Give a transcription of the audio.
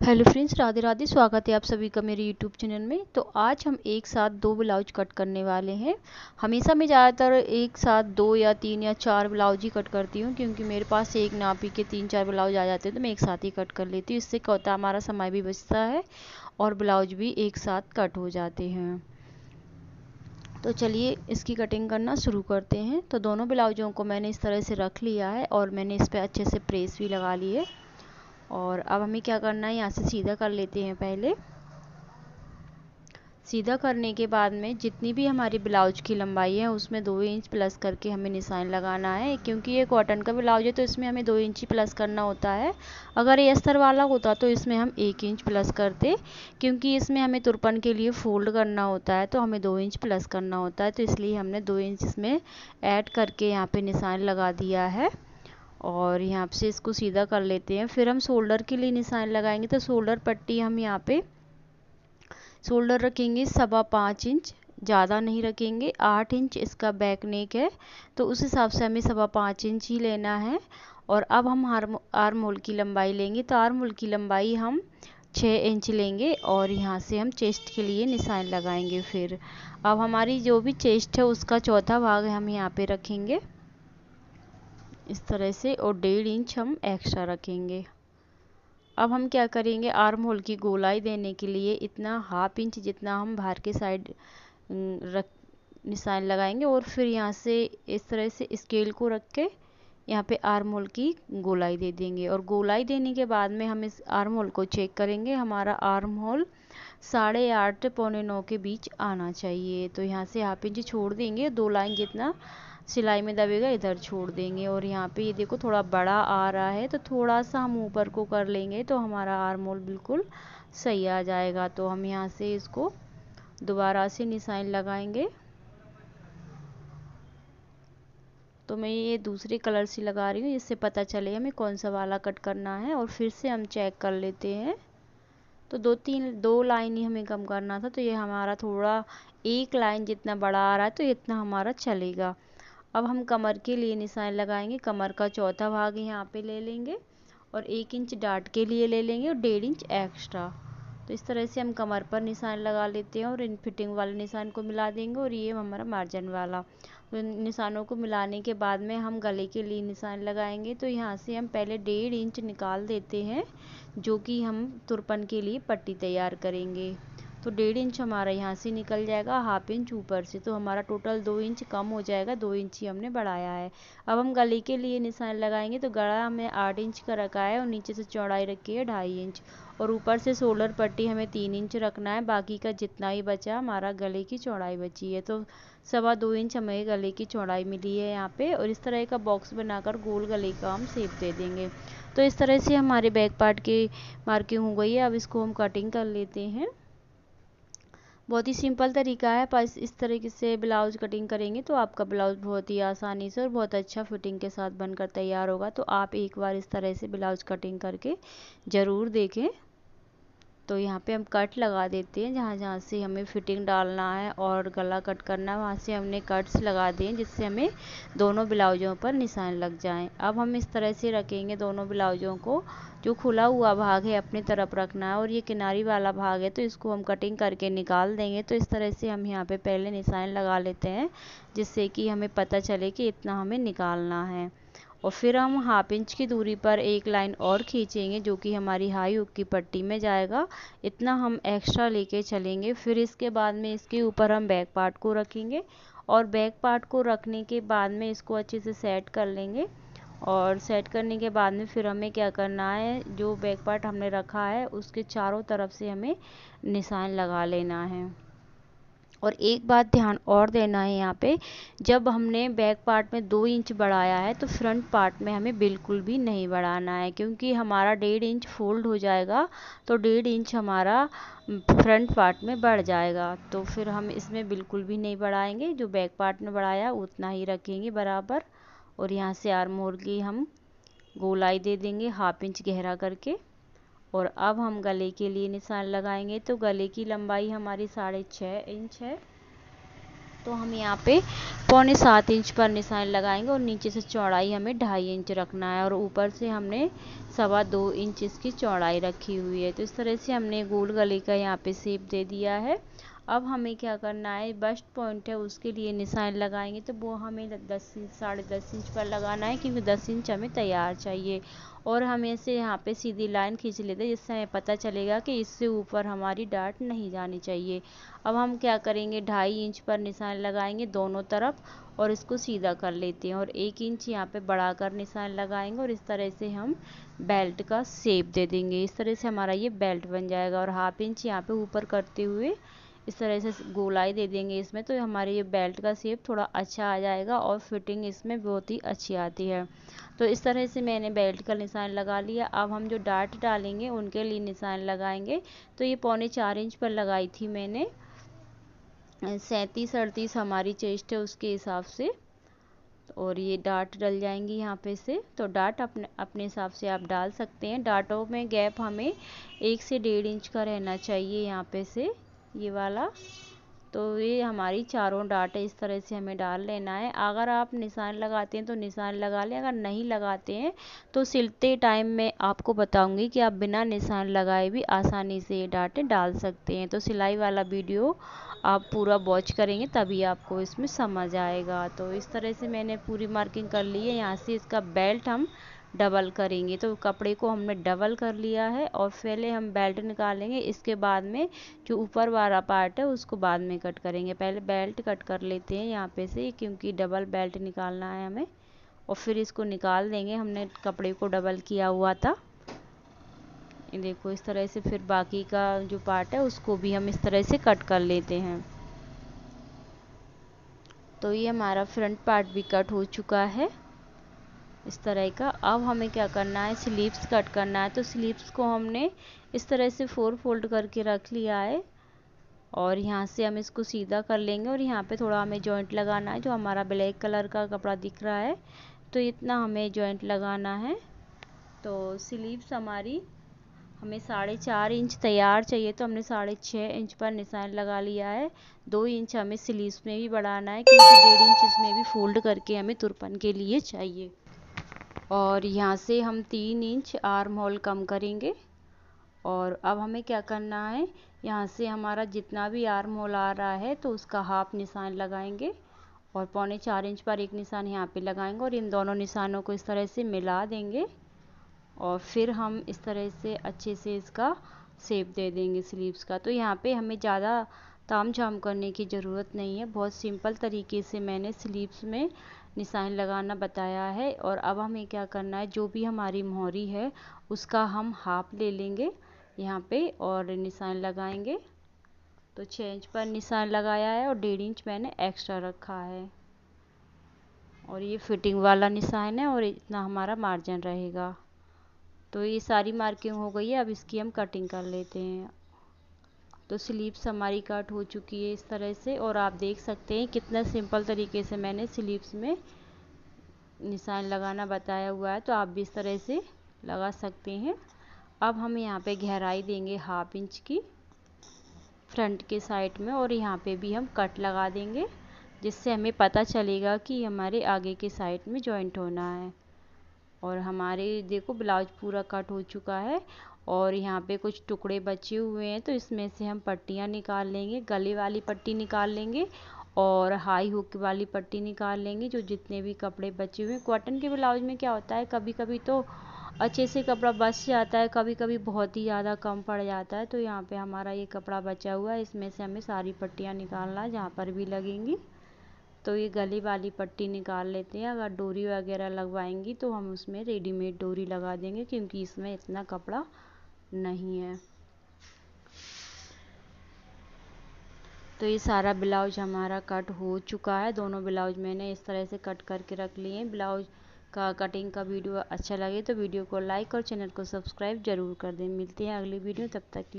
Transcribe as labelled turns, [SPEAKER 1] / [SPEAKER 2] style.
[SPEAKER 1] Hello friends, Radhe Radhe. स्वागत है आप सभी का मेरे यूट्यूब चैनल में। तो आज हम एक साथ दो ब्लाउज कट करने वाले हैं। हमेशा मैं ज़्यादातर एक साथ दो या तीन या चार ब्लाउज ही कट करती हूँ, क्योंकि मेरे पास एक नापी के तीन चार ब्लाउज आ जाते हैं तो मैं एक साथ ही कट कर लेती हूँ। इससे क्या होता है, हमारा समय भी बचता है और ब्लाउज भी एक साथ कट हो जाते हैं। तो चलिए इसकी कटिंग करना शुरू करते हैं। तो दोनों ब्लाउजों को मैंने इस तरह से रख लिया है और मैंने इस पर अच्छे से प्रेस भी लगा ली है। और अब हमें क्या करना है, यहाँ से सीधा कर लेते हैं। पहले सीधा करने के बाद में जितनी भी हमारी ब्लाउज की लंबाई है उसमें 2 इंच प्लस करके हमें निशान लगाना है। क्योंकि ये कॉटन का ब्लाउज है तो इसमें हमें 2 इंच प्लस करना होता है। अगर ये अस्तर वाला होता तो इसमें हम 1 इंच प्लस करते, क्योंकि इसमें हमें तुरपन के लिए फोल्ड करना होता है तो हमें 2 इंच प्लस करना होता है। तो इसलिए हमने 2 इंच इसमें ऐड करके यहाँ पे निशान लगा दिया है। और यहाँ से इसको सीधा कर लेते हैं। फिर हम शोल्डर के लिए निशान लगाएंगे। तो शोल्डर पट्टी हम यहाँ पे शोल्डर रखेंगे 5.25 इंच, ज़्यादा नहीं रखेंगे। 8 इंच इसका बैक नेक है तो उस हिसाब से हमें 5.25 इंच ही लेना है। और अब हम आर्म होल की लंबाई लेंगे। तो आर्म होल की लंबाई हम 6 इंच लेंगे और यहाँ से हम चेस्ट के लिए निशान लगाएंगे। फिर अब हमारी जो भी चेस्ट है उसका चौथा भाग हम यहाँ पे रखेंगे इस तरह से, और 1.5 इंच हम एक्स्ट्रा रखेंगे। अब हम क्या करेंगे, आर्म होल की गोलाई देने के लिए इतना 1/2 इंच जितना हम बाहर के साइड रख निशान लगाएंगे। और फिर यहाँ से इस तरह से स्केल को रख के यहाँ पे आर्म होल की गोलाई दे देंगे। और गोलाई देने के बाद में हम इस आर्म होल को चेक करेंगे। हमारा आर्म होल 8.5 पौने 9 के बीच आना चाहिए। तो यहाँ से 1/2 इंच छोड़ देंगे, 2 लाइन जितना सिलाई में दबेगा इधर छोड़ देंगे। और यहाँ पे ये देखो थोड़ा बड़ा आ रहा है तो थोड़ा सा हम ऊपर को कर लेंगे तो हमारा आर्म होल बिल्कुल सही आ जाएगा। तो हम यहाँ से इसको दोबारा से निशान लगाएंगे। तो मैं ये दूसरे कलर से लगा रही हूँ जिससे पता चले हमें कौन सा वाला कट करना है। और फिर से हम चेक कर लेते हैं। तो 2 लाइन ही हमें कम करना था, तो ये हमारा थोड़ा 1 लाइन जितना बड़ा आ रहा है तो इतना हमारा चलेगा। अब हम कमर के लिए निशान लगाएंगे। कमर का चौथा भाग यहाँ पे ले लेंगे और 1 इंच डाट के लिए ले लेंगे और 1.5 इंच एक्स्ट्रा। तो इस तरह से हम कमर पर निशान लगा लेते हैं और इन फिटिंग वाले निशान को मिला देंगे। और ये हमारा मार्जिन वाला, तो निशानों को मिलाने के बाद में हम गले के लिए निशान लगाएंगे। तो यहाँ से हम पहले 1.5 इंच निकाल देते हैं, जो कि हम तुरपन के लिए पट्टी तैयार करेंगे। तो 1.5 इंच हमारा यहाँ से निकल जाएगा, 1/2 इंच ऊपर से, तो हमारा टोटल 2 इंच कम हो जाएगा। 2 इंच ही हमने बढ़ाया है। अब हम गले के लिए निशान लगाएंगे। तो गला हमने 8 इंच का रखा है और नीचे से चौड़ाई रखी है 2.5 इंच। और ऊपर से शोल्डर पट्टी हमें 3 इंच रखना है। बाकी का जितना ही बचा हमारा गले की चौड़ाई बची है। तो 2.25 इंच हमें गले की चौड़ाई मिली है यहाँ पे। और इस तरह का बॉक्स बनाकर गोल गले का हम शेप दे देंगे। तो इस तरह से हमारे बैक पार्ट की मार्किंग हो गई है। अब इसको हम कटिंग कर लेते हैं। बहुत ही सिंपल तरीका है, पर इस तरीके से ब्लाउज कटिंग करेंगे तो आपका ब्लाउज बहुत ही आसानी से और बहुत अच्छा फिटिंग के साथ बनकर तैयार होगा। तो आप एक बार इस तरह से ब्लाउज कटिंग करके ज़रूर देखें। तो यहाँ पे हम कट लगा देते हैं जहाँ जहाँ से हमें फिटिंग डालना है और गला कट करना है वहाँ से हमने कट्स लगा दिए जिससे हमें दोनों ब्लाउजों पर निशान लग जाएं। अब हम इस तरह से रखेंगे दोनों ब्लाउजों को। जो खुला हुआ भाग है अपनी तरफ रखना है और ये किनारी वाला भाग है तो इसको हम कटिंग करके निकाल देंगे। तो इस तरह से हम यहाँ पे पहले निशान लगा लेते हैं जिससे कि हमें पता चले कि इतना हमें निकालना है। और फिर हम 1/2 इंच की दूरी पर एक लाइन और खींचेंगे जो कि हमारी हाई हुक की पट्टी में जाएगा। इतना हम एक्स्ट्रा लेके चलेंगे। फिर इसके बाद में इसके ऊपर हम बैक पार्ट को रखेंगे और बैक पार्ट को रखने के बाद में इसको अच्छे से सेट कर लेंगे। और सेट करने के बाद में फिर हमें क्या करना है, जो बैक पार्ट हमने रखा है उसके चारों तरफ से हमें निशान लगा लेना है। और एक बात ध्यान और देना है, यहाँ पे जब हमने बैक पार्ट में 2 इंच बढ़ाया है तो फ्रंट पार्ट में हमें बिल्कुल भी नहीं बढ़ाना है, क्योंकि हमारा 1.5 इंच फोल्ड हो जाएगा तो 1.5 इंच हमारा फ्रंट पार्ट में बढ़ जाएगा। तो फिर हम इसमें बिल्कुल भी नहीं बढ़ाएंगे, जो बैक पार्ट में बढ़ाया उतना ही रखेंगे बराबर। और यहाँ से आर्म होल की हम गोलाई दे देंगे 1/2 इंच गहरा करके। और अब हम गले के लिए निशान लगाएंगे। तो गले की लंबाई हमारी 6.5 इंच है। तो हम यहाँ पे 6.25 इंच पर निशान लगाएंगे और नीचे से चौड़ाई हमें 2.5 इंच रखना है और ऊपर से हमने 2.25 इंच इसकी चौड़ाई रखी हुई है। तो इस तरह से हमने गोल गले का यहाँ पे शेप दे दिया है। अब हमें क्या करना है, बस्ट पॉइंट है उसके लिए निशान लगाएंगे तो वो हमें 10.5 इंच पर लगाना है, क्योंकि 10 इंच हमें तैयार चाहिए। और हमें से यहाँ पे सीधी लाइन खींच लेते हैं, जिससे हमें पता चलेगा कि इससे ऊपर हमारी डाट नहीं जानी चाहिए। अब हम क्या करेंगे, 2.5 इंच पर निशान लगाएंगे दोनों तरफ और इसको सीधा कर लेते हैं और 1 इंच यहाँ पे बढ़ाकर निशान लगाएंगे और इस तरह से हम बेल्ट का शेप दे देंगे। इस तरह से हमारा ये बेल्ट बन जाएगा और 1/2 इंच यहाँ पे ऊपर करते हुए इस तरह से गोलाई दे देंगे इसमें, तो हमारे ये बेल्ट का शेप थोड़ा अच्छा आ जाएगा और फिटिंग इसमें बहुत ही अच्छी आती है। तो इस तरह से मैंने बेल्ट का निशान लगा लिया। अब हम जो डाट डालेंगे उनके लिए निशान लगाएंगे। तो ये 3.25 इंच पर लगाई थी मैंने, 37-38 हमारी चेस्ट है उसके हिसाब से। और ये डाट डल जाएंगी यहाँ पे से, तो डाट अपने अपने हिसाब से आप डाल सकते हैं। डाटों में गैप हमें 1 से 1.5 इंच का रहना चाहिए यहाँ पे से, ये वाला। तो ये हमारी चारों डाट है, इस तरह से हमें डाल लेना है। अगर आप निशान लगाते हैं तो निशान लगा लें, अगर नहीं लगाते हैं तो सिलते टाइम में आपको बताऊंगी कि आप बिना निशान लगाए भी आसानी से ये डाटें डाल सकते हैं। तो सिलाई वाला वीडियो आप पूरा वॉच करेंगे तभी आपको इसमें समझ आएगा। तो इस तरह से मैंने पूरी मार्किंग कर ली है। यहाँ से इसका बेल्ट हम डबल करेंगे, तो कपड़े को हमने डबल कर लिया है और पहले हम बेल्ट निकालेंगे, इसके बाद में जो ऊपर वाला पार्ट है उसको बाद में कट करेंगे। पहले बेल्ट कट कर लेते हैं यहाँ पे से, क्योंकि डबल बेल्ट निकालना है हमें और फिर इसको निकाल देंगे। हमने कपड़े को डबल किया हुआ था, ये देखो इस तरह से। फिर बाकी का जो पार्ट है उसको भी हम इस तरह से कट कर लेते हैं। तो ये हमारा फ्रंट पार्ट भी कट हो चुका है इस तरह का। अब हमें क्या करना है, स्लीव्स कट करना है। तो स्लीव्स को हमने इस तरह से 4 फोल्ड करके रख लिया है और यहाँ से हम इसको सीधा कर लेंगे और यहाँ पे थोड़ा हमें जॉइंट लगाना है। जो हमारा ब्लैक कलर का कपड़ा दिख रहा है तो इतना हमें जॉइंट लगाना है। तो स्लीव्स हमारी हमें 4.5 इंच तैयार चाहिए, तो हमने 6.5 इंच पर निशान लगा लिया है। 2 इंच हमें स्लीव्स में भी बढ़ाना है, क्योंकि 1.5 इंच इसमें भी फोल्ड करके हमें तुरपन के लिए चाहिए। और यहाँ से हम 3 इंच आर्म होल कम करेंगे। और अब हमें क्या करना है, यहाँ से हमारा जितना भी आर्म होल आ रहा है तो उसका हाफ निशान लगाएंगे और 3.25 इंच पर एक निशान यहाँ पे लगाएंगे और इन दोनों निशानों को इस तरह से मिला देंगे और फिर हम इस तरह से अच्छे से इसका शेप दे देंगे स्लीव्स का। तो यहाँ पे हमें ज़्यादा ताम झाम करने की ज़रूरत नहीं है, बहुत सिंपल तरीके से मैंने स्लीव्स में निशान लगाना बताया है। और अब हमें क्या करना है, जो भी हमारी मोहरी है उसका हम हाफ ले लेंगे यहाँ पे और निशान लगाएंगे। तो 6 इंच पर निशान लगाया है और 1.5 इंच मैंने एक्स्ट्रा रखा है और ये फिटिंग वाला निशान है और इतना हमारा मार्जिन रहेगा। तो ये सारी मार्किंग हो गई है, अब इसकी हम कटिंग कर लेते हैं। तो स्लीव्स हमारी कट हो चुकी है इस तरह से और आप देख सकते हैं कितना सिंपल तरीके से मैंने स्लीव्स में निशान लगाना बताया हुआ है, तो आप भी इस तरह से लगा सकते हैं। अब हम यहाँ पे गहराई देंगे 1/2 इंच की फ्रंट के साइड में और यहाँ पे भी हम कट लगा देंगे, जिससे हमें पता चलेगा कि हमारे आगे के साइड में जॉइंट होना है। और हमारे देखो ब्लाउज पूरा कट हो चुका है और यहाँ पे कुछ टुकड़े बचे हुए हैं, तो इसमें से हम पट्टियाँ निकाल लेंगे। गले वाली पट्टी निकाल लेंगे और हाई हुक वाली पट्टी निकाल लेंगे। जो जितने भी कपड़े बचे हुए हैं, कॉटन के ब्लाउज में क्या होता है, कभी कभी तो अच्छे से कपड़ा बच जाता है, कभी कभी बहुत ही ज़्यादा कम पड़ जाता है। तो यहाँ पे हमारा ये कपड़ा बचा हुआ है, इसमें से हमें सारी पट्टियाँ निकालना है जहाँ पर भी लगेंगी। तो ये गले वाली पट्टी निकाल लेते हैं। अगर डोरी वगैरह लगवाएंगी तो हम उसमें रेडीमेड डोरी लगा देंगे, क्योंकि इसमें इतना कपड़ा नहीं है। तो ये सारा ब्लाउज हमारा कट हो चुका है। दोनों ब्लाउज मैंने इस तरह से कट करके रख लिए हैं। ब्लाउज का कटिंग का वीडियो अच्छा लगे तो वीडियो को लाइक और चैनल को सब्सक्राइब जरूर कर दें। मिलते हैं अगली वीडियो, तब तक के लिए।